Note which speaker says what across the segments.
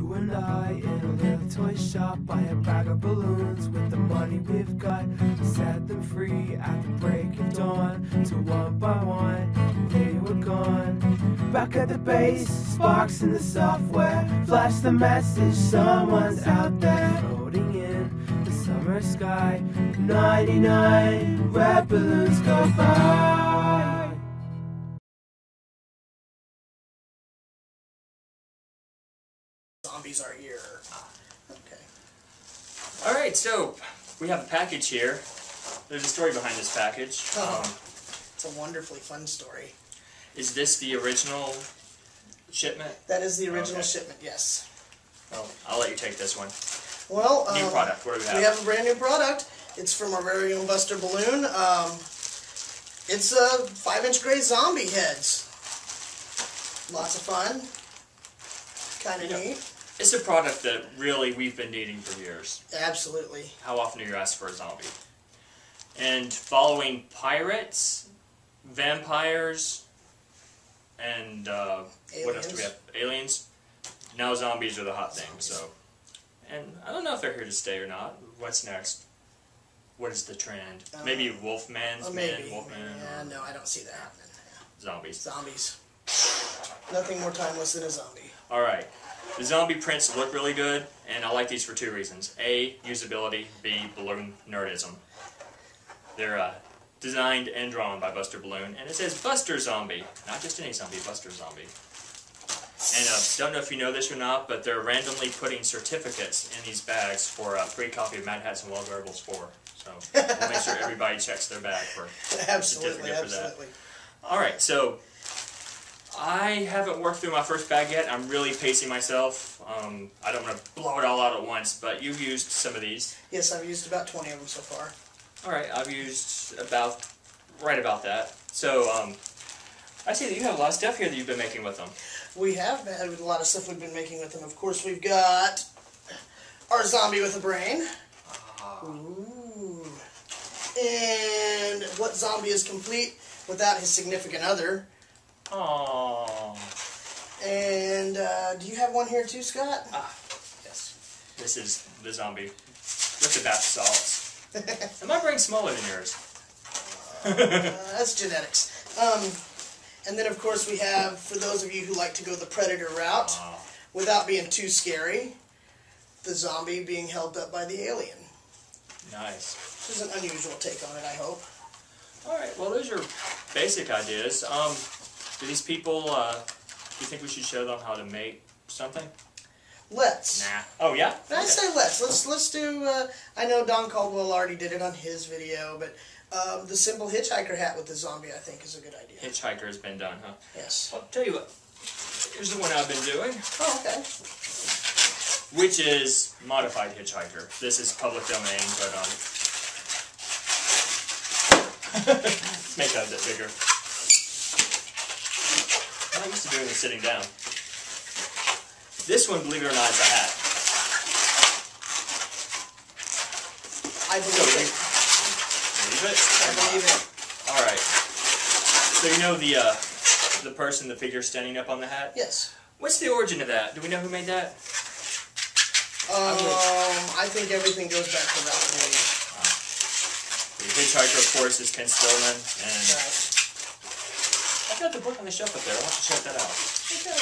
Speaker 1: You and I in a little toy shop, buy a bag of balloons with the money we've got. Set them free at the break of dawn, till one by one they were gone. Back at the base, sparks in the software flash the message, someone's out there. Floating in the summer sky, 99 red balloons go by.
Speaker 2: Zombies are here. Okay.
Speaker 3: Alright, so we have a package here. There's a story behind this package.
Speaker 2: It's a wonderfully fun story.
Speaker 3: Is this the original shipment?
Speaker 2: That is the original shipment, yes.
Speaker 3: Well, I'll let you take this one.
Speaker 2: Well,
Speaker 3: new product. What do we have?
Speaker 2: We have a brand new product. It's from our very own Buster Balloon. It's 5-inch gray zombie heads. Lots of fun. Kind of neat.
Speaker 3: It's a product that really we've been needing for years.
Speaker 2: Absolutely.
Speaker 3: How often do you ask for a zombie? And following pirates, vampires, and what else do we have? Aliens. Now zombies are the hot thing. So, and I don't know if they're here to stay or not. What's next? What is the trend? Maybe Wolfman's
Speaker 2: maybe.
Speaker 3: Wolfman.
Speaker 2: Yeah, no, I don't see that happening.
Speaker 3: Zombies.
Speaker 2: Zombies. Nothing more timeless than a zombie.
Speaker 3: All right. The zombie prints look really good, and I like these for 2 reasons. A, usability. B, balloon nerdism. They're designed and drawn by Buster Balloon, and it says Buster Zombie. Not just any zombie, Buster Zombie. And don't know if you know this or not, but they're randomly putting certificates in these bags for a free copy of Mad Hats and Wild Wearables 4. So we'll make sure everybody checks their bag for a certificate for that. Alright, so I haven't worked through my first bag yet. I'm really pacing myself. I don't want to blow it all out at once, but you've used some of these.
Speaker 2: Yes, I've used about 20 of them so far.
Speaker 3: Alright, I've used right about that. So, I see that you have a lot of stuff here that you've been making with them. We
Speaker 2: have had a lot of stuff we've been making with them. Of course, we've got our zombie with a brain. Ooh. And what zombie is complete without his significant other?
Speaker 3: Aww.
Speaker 2: And do you have one here too, Scott?
Speaker 3: Yes. This is the zombie with the bath salts. And my brain's smaller than yours.
Speaker 2: That's genetics. And then, of course, we have, for those of you who like to go the Predator route, without being too scary, the zombie being held up by the alien.
Speaker 3: Nice.
Speaker 2: Which is an unusual take on it, I hope.
Speaker 3: Alright, well, those are basic ideas. Do these people, do you think we should show them how to make something?
Speaker 2: Let's.
Speaker 3: Nah. Oh, yeah?
Speaker 2: I say let's. Let's do, I know Don Caldwell already did it on his video, but the simple hitchhiker hat with the zombie, I think, is a good idea.
Speaker 3: Hitchhiker has been done, huh?
Speaker 2: Yes.
Speaker 3: Well, I'll tell you what. Here's the one I've been doing.
Speaker 2: Oh, okay.
Speaker 3: Which is modified hitchhiker. This is public domain, but let's make that a bit bigger. I'm not used to doing this sitting down. This one, believe it or not, is a hat.
Speaker 2: I believe it.
Speaker 3: Believe it?
Speaker 2: I believe it.
Speaker 3: Alright. So you know the person, the figure standing up on the hat?
Speaker 2: Yes.
Speaker 3: What's the origin of that? Do we know who made that?
Speaker 2: I think everything goes back to Ralph Lee.
Speaker 3: The hitchhiker, of course, is Ken Stillman. And
Speaker 2: right.
Speaker 3: I've got the book on the shelf up there. I want to check that out.
Speaker 2: Okay.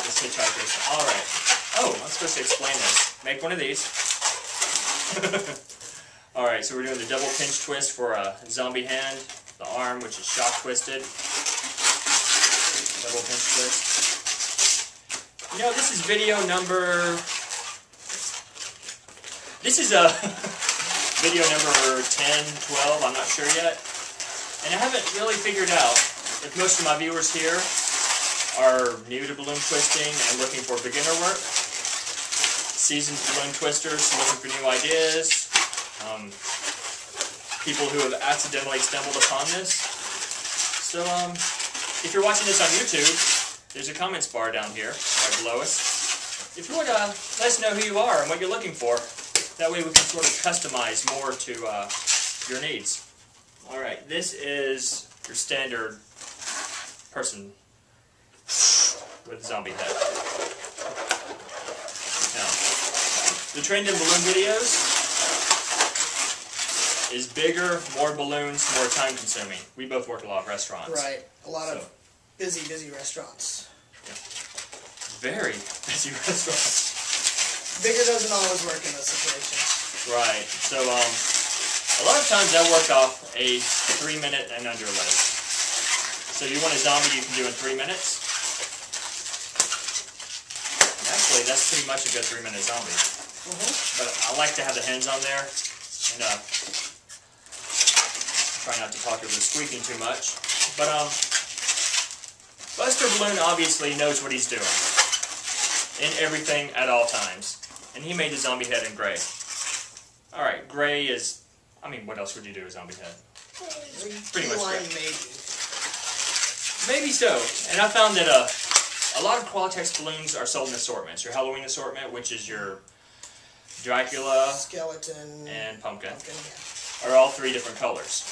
Speaker 3: This hitchhikers. Alright. Oh, I'm supposed to explain this. Make one of these. Alright, so we're doing the double pinch twist for a zombie hand. The arm, which is shock twisted. Double pinch twist. You know, this is video number... This is video number 10, 12, I'm not sure yet. And I haven't really figured out if most of my viewers here are new to balloon twisting and looking for beginner work. Seasoned balloon twisters looking for new ideas. People who have accidentally stumbled upon this. So, if you're watching this on YouTube, there's a comments bar down here, right below us. If you want to let us know who you are and what you're looking for, that way we can sort of customize more to your needs. Alright, this is your standard person with a zombie head. the trend in balloon videos is bigger, more balloons, more time consuming. We both work a lot of restaurants.
Speaker 2: Right. A lot of busy restaurants.
Speaker 3: Yeah. Very busy restaurants.
Speaker 2: Bigger doesn't always work in those situations.
Speaker 3: Right. So, a lot of times I work off a 3-minute and under list. So you want a zombie you can do in 3 minutes? And actually, that's pretty much a good 3-minute zombie. But I like to have the hands on there, and try not to talk over the squeaking too much. But Buster Balloon obviously knows what he's doing in everything at all times, and he made the zombie head in gray. All right, gray is. I mean, what else would you do with zombie head? Pretty much gray. Maybe so. And I found that a lot of Qualitex balloons are sold in assortments. Your Halloween assortment, which is your Dracula,
Speaker 2: skeleton,
Speaker 3: and pumpkin,
Speaker 2: yeah.
Speaker 3: are all 3 different colors.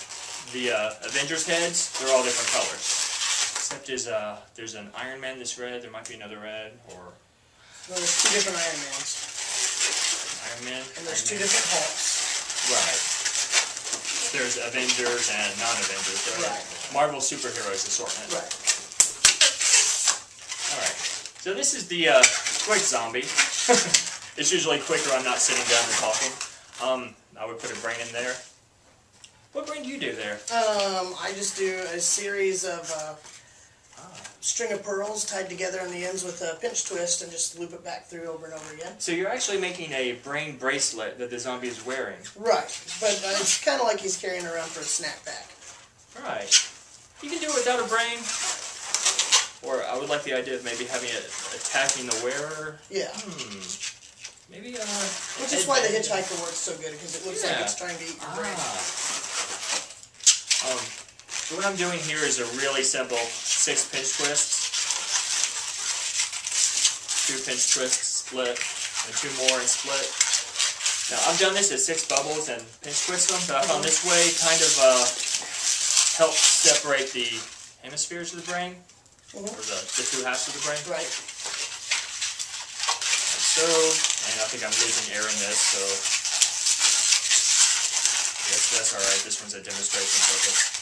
Speaker 3: The Avengers heads, they're all different colors. Except there's an Iron Man that's red, there might be another red, or...
Speaker 2: No, there's 2 different Iron Mans.
Speaker 3: Iron Man?
Speaker 2: And there's 2 different Hulks.
Speaker 3: Right. There's Avengers and non-Avengers, right? Marvel superheroes assortment.
Speaker 2: Right.
Speaker 3: Alright. So this is the quick zombie. It's usually quicker. I'm not sitting down and talking. I would put a brain in there. What brain do you do there?
Speaker 2: I just do a series of string of pearls tied together on the ends with a pinch twist and just loop it back through over and over again.
Speaker 3: So you're actually making a brain bracelet that the zombie is wearing.
Speaker 2: Right, but it's kind of like he's carrying around for a snack pack.
Speaker 3: Right. You can do it without a brain. Or I would like the idea of maybe having it attacking the wearer.
Speaker 2: Yeah.
Speaker 3: Maybe
Speaker 2: which is why the hitchhiker works so good, because it looks like it's trying to eat your brain.
Speaker 3: So what I'm doing here is a really simple 6 pinch twists. 2 pinch twists, split, and 2 more and split. Now I've done this at 6 bubbles and pinch twist them, but I found this way kind of helps separate the hemispheres of the brain, or the 2 halves of the brain.
Speaker 2: Right.
Speaker 3: So, and I think I'm losing air in this, so yes, that's alright. This one's a demonstration purpose.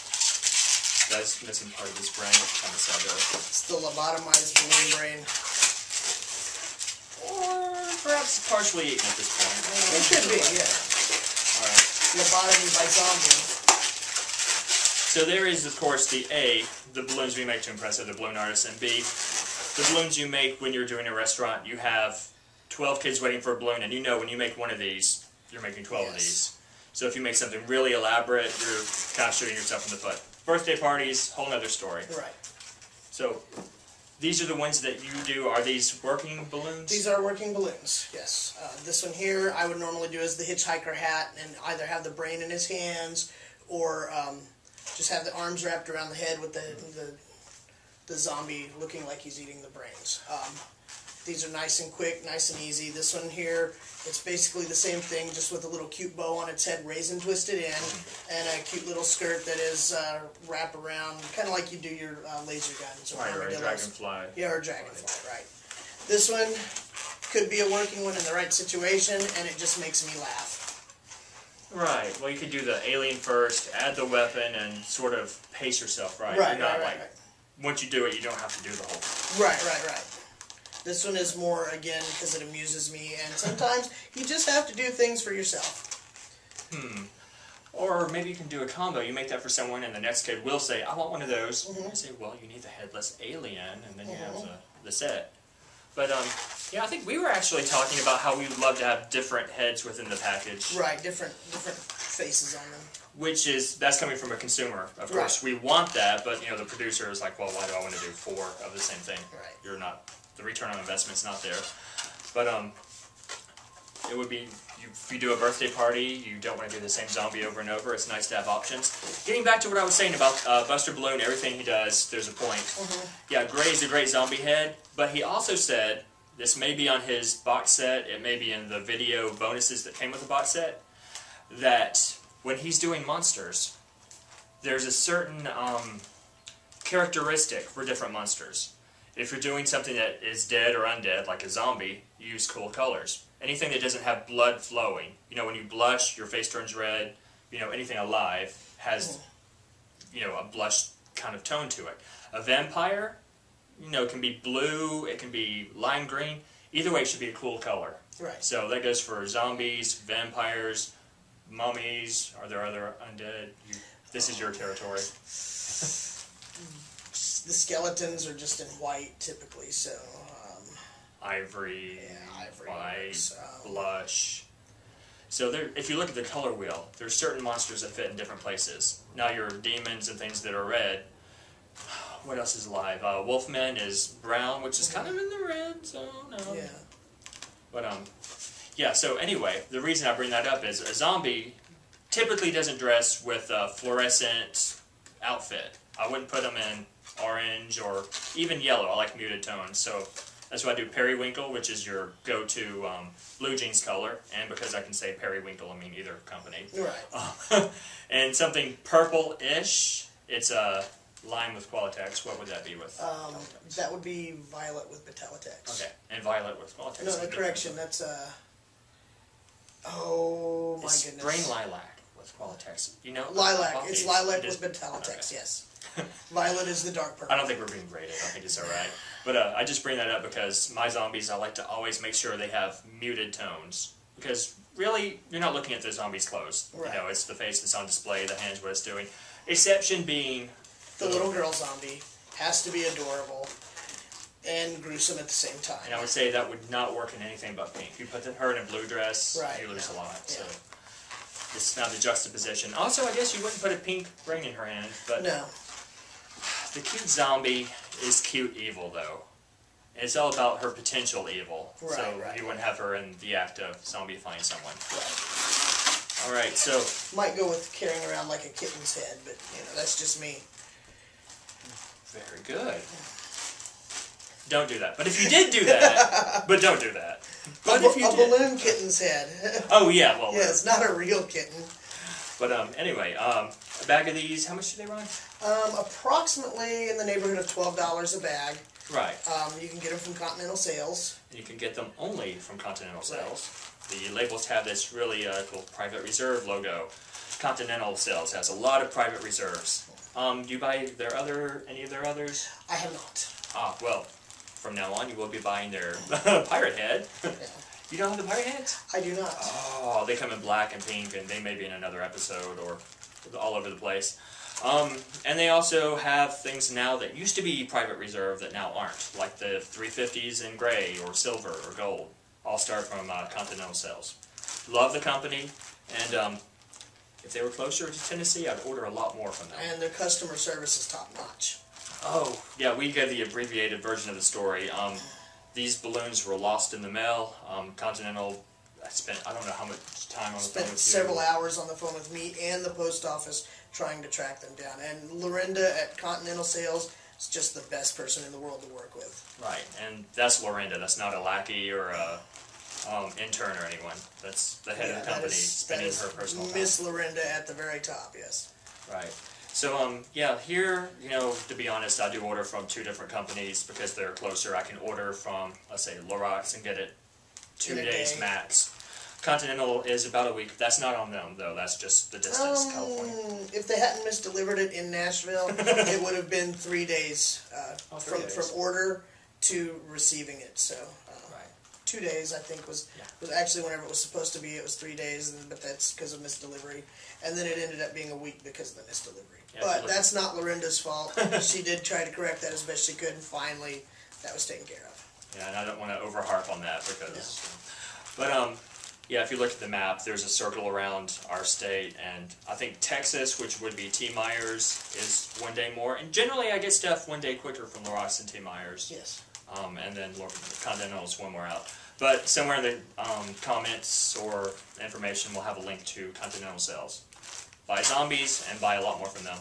Speaker 3: That's missing part of this brain. Kind of sad though.
Speaker 2: It's the lobotomized balloon brain.
Speaker 3: Or perhaps partially eaten at this point.
Speaker 2: It could be, yeah.
Speaker 3: Alright.
Speaker 2: Lobotomy by zombie.
Speaker 3: So there is, of course, the A, the balloons we make to impress other balloon artists, and B, the balloons you make when you're doing a restaurant. You have 12 kids waiting for a balloon, and you know when you make one of these, you're making 12 of these. So if you make something really elaborate, you're kind of shooting yourself in the foot. Birthday parties, whole other story.
Speaker 2: Right.
Speaker 3: So these are the ones that you do. Are these working balloons?
Speaker 2: These are working balloons, yes. This one here I would normally do as the hitchhiker hat, and either have the brain in his hands, or just have the arms wrapped around the head with the zombie looking like he's eating the brains. These are nice and quick, nice and easy. This one here, it's basically the same thing, just with a little cute bow on its head, raisin twisted in, and a cute little skirt that is wrapped around, kind of like you do your laser guns.
Speaker 3: Right, or a dragonfly.
Speaker 2: Yeah, or a dragonfly, right. This one could be a working one in the right situation, and it just makes me laugh.
Speaker 3: Right. Well, you could do the alien first, add the weapon, and sort of pace yourself, right?
Speaker 2: Right,
Speaker 3: You're not
Speaker 2: right.
Speaker 3: Once you do it, you don't have to do the whole thing.
Speaker 2: Right. This one is more, again, because it amuses me, and sometimes you just have to do things for yourself.
Speaker 3: Or maybe you can do a combo. You make that for someone, and the next kid will say, I want one of those. And I say, well, you need the headless alien, and then you have the set. But, yeah, I think we were actually talking about how we would love to have different heads within the package.
Speaker 2: Right, different faces on them.
Speaker 3: That's coming from a consumer. Of course, we want that, but, you know, the producer is like, well, why do I want to do 4 of the same thing?
Speaker 2: Right.
Speaker 3: You're not... The return on investment's not there. But it would be, if you do a birthday party, you don't want to do the same zombie over and over. It's nice to have options. Getting back to what I was saying about Buster Balloon, everything he does, there's a point. Yeah, Gray is a great zombie head, but he also said, this may be on his box set, it may be in the video bonuses that came with the box set, that when he's doing monsters, there's a certain characteristic for different monsters. If you're doing something that is dead or undead, like a zombie, use cool colors. anything that doesn't have blood flowing. You know, when you blush, your face turns red. You know, anything alive has, you know, a blush kind of tone to it. A vampire, you know, can be blue, it can be lime green. Either way, it should be a cool color.
Speaker 2: Right.
Speaker 3: So that goes for zombies, vampires, mummies. Are there other undead? This is your territory.
Speaker 2: The skeletons are just in white typically, so
Speaker 3: Ivory,
Speaker 2: ivory,
Speaker 3: white, blush. So there, if you look at the color wheel, there's certain monsters that fit in different places. Now your demons and things that are red. What else is alive? Wolfman is brown, which is kind of in the red, so no.
Speaker 2: Yeah.
Speaker 3: But yeah. So anyway, the reason I bring that up is a zombie typically doesn't dress with a fluorescent outfit. I wouldn't put them in orange or even yellow. I like muted tones, so that's why I do periwinkle, which is your go-to blue jeans color. And because I can say periwinkle, I mean either company.
Speaker 2: Right.
Speaker 3: And something purple-ish. It's a lime with Qualitex. What would that be with?
Speaker 2: That would be violet with Metalitex.
Speaker 3: Okay, and violet with Qualitex.
Speaker 2: No, correction. That's oh my
Speaker 3: it's
Speaker 2: goodness.
Speaker 3: Brain lilac with Qualitex. You know.
Speaker 2: Lilac.
Speaker 3: Coffee.
Speaker 2: It's lilac with Metalitex.
Speaker 3: Okay.
Speaker 2: Yes. Violet is the dark purple.
Speaker 3: I don't think we're being rated. I think it's all right. But I just bring that up because my zombies, I like to always make sure they have muted tones. Because really, you're not looking at the zombie's clothes.
Speaker 2: Right.
Speaker 3: You know, it's the face that's on display, the hands, what it's doing. Exception being
Speaker 2: The little girl zombie has to be adorable and gruesome at the same time.
Speaker 3: And I would say that would not work in anything but pink. You put her in a blue dress,
Speaker 2: Right,
Speaker 3: you lose a lot.
Speaker 2: Yeah.
Speaker 3: So it's not the juxtaposition. Also, I guess you wouldn't put a pink ring in her hand. But
Speaker 2: No.
Speaker 3: the cute zombie is cute evil, though. And it's all about her potential evil.
Speaker 2: Right,
Speaker 3: so
Speaker 2: right.
Speaker 3: you wouldn't have her in the act of zombifying someone.
Speaker 2: Right.
Speaker 3: All right, so
Speaker 2: Might go with carrying around like a kitten's head, but you know that's just me.
Speaker 3: very good. Don't do that. But if you did do that, but don't do that. But if you
Speaker 2: a
Speaker 3: did,
Speaker 2: balloon kitten's head.
Speaker 3: oh yeah, well,
Speaker 2: Yeah, it's not a real kitten.
Speaker 3: But anyway, a bag of these, how much do they run?
Speaker 2: Approximately in the neighborhood of $12 a bag.
Speaker 3: Right.
Speaker 2: You can get them from Continental Sales.
Speaker 3: You can get them only from Continental Sales. The labels have this really cool private reserve logo. Continental Sales has a lot of private reserves. Do you buy any of their others?
Speaker 2: I have not.
Speaker 3: Ah, well, from now on you will be buying their pirate head.
Speaker 2: Yeah.
Speaker 3: You don't have the pirate heads?
Speaker 2: I do not.
Speaker 3: Oh, they come in black and pink, and they may be in another episode or all over the place. And they also have things now that used to be private reserve that now aren't, like the 350s in gray or silver or gold. All start from Continental Sales. Love the company, and if they were closer to Tennessee, I'd order a lot more from them.
Speaker 2: And their customer service is top notch.
Speaker 3: Oh, yeah, we gave the abbreviated version of the story. These balloons were lost in the mail. Continental, I don't know how much time on the phone with you.
Speaker 2: Spent several hours on the phone with me and the post office trying to track them down. And Lorinda at Continental Sales is just the best person in the world to work with.
Speaker 3: Right, and that's Lorinda. That's not a lackey or a intern or anyone. That's the head of the company spending her personal time.
Speaker 2: Miss Lorinda at the very top, yes.
Speaker 3: Right. So, yeah, here, you know, to be honest, I do order from 2 different companies because they're closer. I can order from, let's say, Lorax and get it 2
Speaker 2: In a
Speaker 3: days
Speaker 2: day.
Speaker 3: max. Continental is about a week. That's not on them, though. That's just the distance, California.
Speaker 2: If they hadn't misdelivered it in Nashville, it would have been 3 days,
Speaker 3: 3 days.
Speaker 2: from order to receiving it. So
Speaker 3: Right.
Speaker 2: 2 days, I think, was actually whenever it was supposed to be. It was 3 days, but that's because of misdelivery. And then it ended up being a week because of the misdelivery.
Speaker 3: Yeah,
Speaker 2: But that's not Lorinda's fault. She did try to correct that as best she could, and finally that was taken care of.
Speaker 3: Yeah, and I don't want to overharp on that because... But, yeah, if you look at the map, there's a circle around our state, and I think Texas, which would be T. Myers, is 1 day more. And generally I get stuff 1 day quicker from Lorax and T. Myers.
Speaker 2: Yes.
Speaker 3: And then Continental is 1 more out. But somewhere in the comments or information, we'll have a link to Continental Sales. Buy zombies and buy a lot more from them.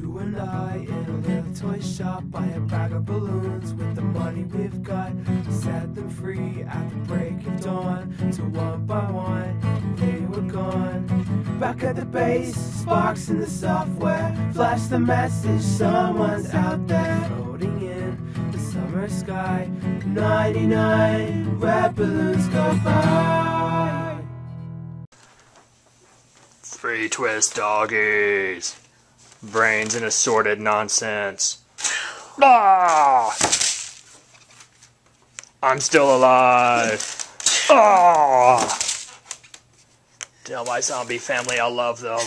Speaker 1: You and I in a little toy shop buy a bag of balloons with the money we've got. Set them free at the break of dawn. So one by one, they were gone. Back at the base, sparks in the software. Flash the message, someone's out there. Floating in the summer sky. 99 red balloons go by.
Speaker 3: Free twist doggies. Brains and assorted nonsense. Ah! I'm still alive. Ah! Tell my zombie family I love them.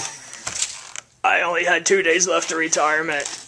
Speaker 3: I only had 2 days left to retirement.